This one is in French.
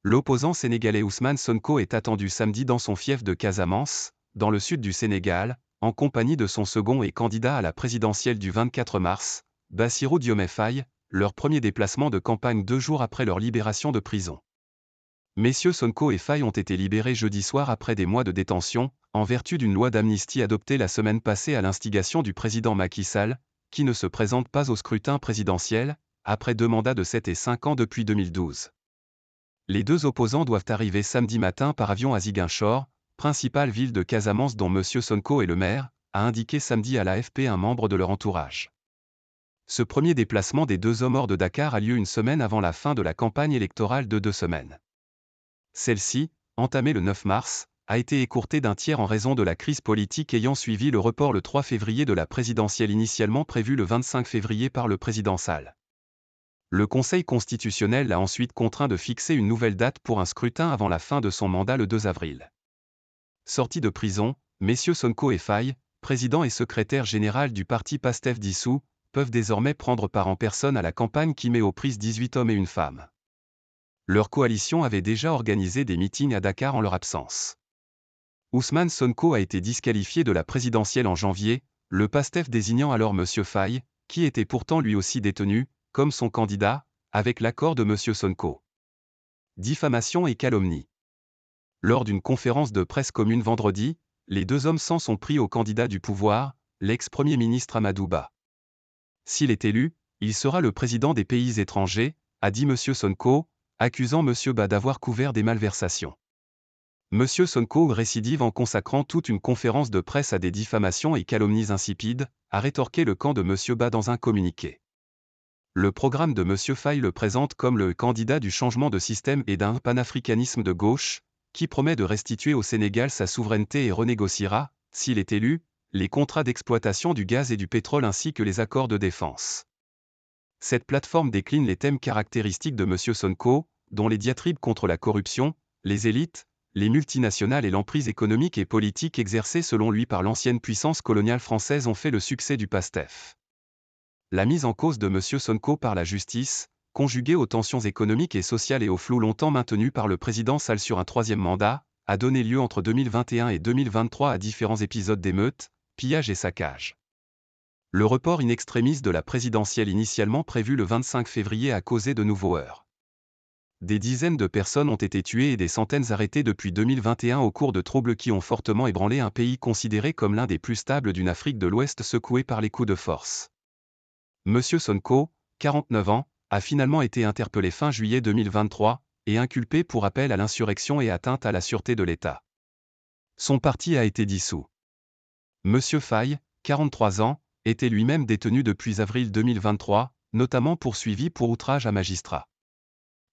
L'opposant sénégalais Ousmane Sonko est attendu samedi dans son fief de Casamance, dans le sud du Sénégal, en compagnie de son second et candidat à la présidentielle du 24 mars, Bassirou Diomaye Faye, leur premier déplacement de campagne 2 jours après leur libération de prison. Messieurs Sonko et Faye ont été libérés jeudi soir après des mois de détention, en vertu d'une loi d'amnistie adoptée la semaine passée à l'instigation du président Macky Sall, qui ne se présente pas au scrutin présidentiel, après 2 mandats de 7 et 5 ans depuis 2012. Les deux opposants doivent arriver samedi matin par avion à Ziguinchor, principale ville de Casamance dont M. Sonko est le maire, a indiqué samedi à l'AFP un membre de leur entourage. Ce premier déplacement des deux hommes hors de Dakar a lieu une semaine avant la fin de la campagne électorale de 2 semaines. Celle-ci, entamée le 9 mars, a été écourtée d'un tiers en raison de la crise politique ayant suivi le report le 3 février de la présidentielle initialement prévue le 25 février par le président Sall. Le Conseil constitutionnel l'a ensuite contraint de fixer une nouvelle date pour un scrutin avant la fin de son mandat le 2 avril. Sortis de prison, messieurs Sonko et Faye, président et secrétaire général du parti PASTEF dissous, peuvent désormais prendre part en personne à la campagne qui met aux prises 18 hommes et une femme. Leur coalition avait déjà organisé des meetings à Dakar en leur absence. Ousmane Sonko a été disqualifié de la présidentielle en janvier, le PASTEF désignant alors M. Faye, qui était pourtant lui aussi détenu, comme son candidat, avec l'accord de M. Sonko. Diffamation et calomnie. Lors d'une conférence de presse commune vendredi, les deux hommes s'en sont pris au candidat du pouvoir, l'ex-premier ministre Amadou Ba. S'il est élu, il sera le président des pays étrangers, a dit M. Sonko, accusant M. Ba d'avoir couvert des malversations. M. Sonko récidive en consacrant toute une conférence de presse à des diffamations et calomnies insipides, a rétorqué le camp de M. Ba dans un communiqué. Le programme de M. Faye le présente comme le candidat du changement de système et d'un panafricanisme de gauche, qui promet de restituer au Sénégal sa souveraineté et renégociera, s'il est élu, les contrats d'exploitation du gaz et du pétrole ainsi que les accords de défense. Cette plateforme décline les thèmes caractéristiques de M. Sonko, dont les diatribes contre la corruption, les élites, les multinationales et l'emprise économique et politique exercée selon lui par l'ancienne puissance coloniale française ont fait le succès du PASTEF. La mise en cause de M. Sonko par la justice, conjuguée aux tensions économiques et sociales et au flou longtemps maintenu par le président Sall sur un troisième mandat, a donné lieu entre 2021 et 2023 à différents épisodes d'émeutes, pillages et saccages. Le report in extremis de la présidentielle initialement prévue le 25 février a causé de nouveaux heurts. Des dizaines de personnes ont été tuées et des centaines arrêtées depuis 2021 au cours de troubles qui ont fortement ébranlé un pays considéré comme l'un des plus stables d'une Afrique de l'Ouest secoué par les coups de force. M. Sonko, 49 ans, a finalement été interpellé fin juillet 2023 et inculpé pour appel à l'insurrection et atteinte à la sûreté de l'État. Son parti a été dissous. M. Faye, 43 ans, était lui-même détenu depuis avril 2023, notamment poursuivi pour outrage à magistrat.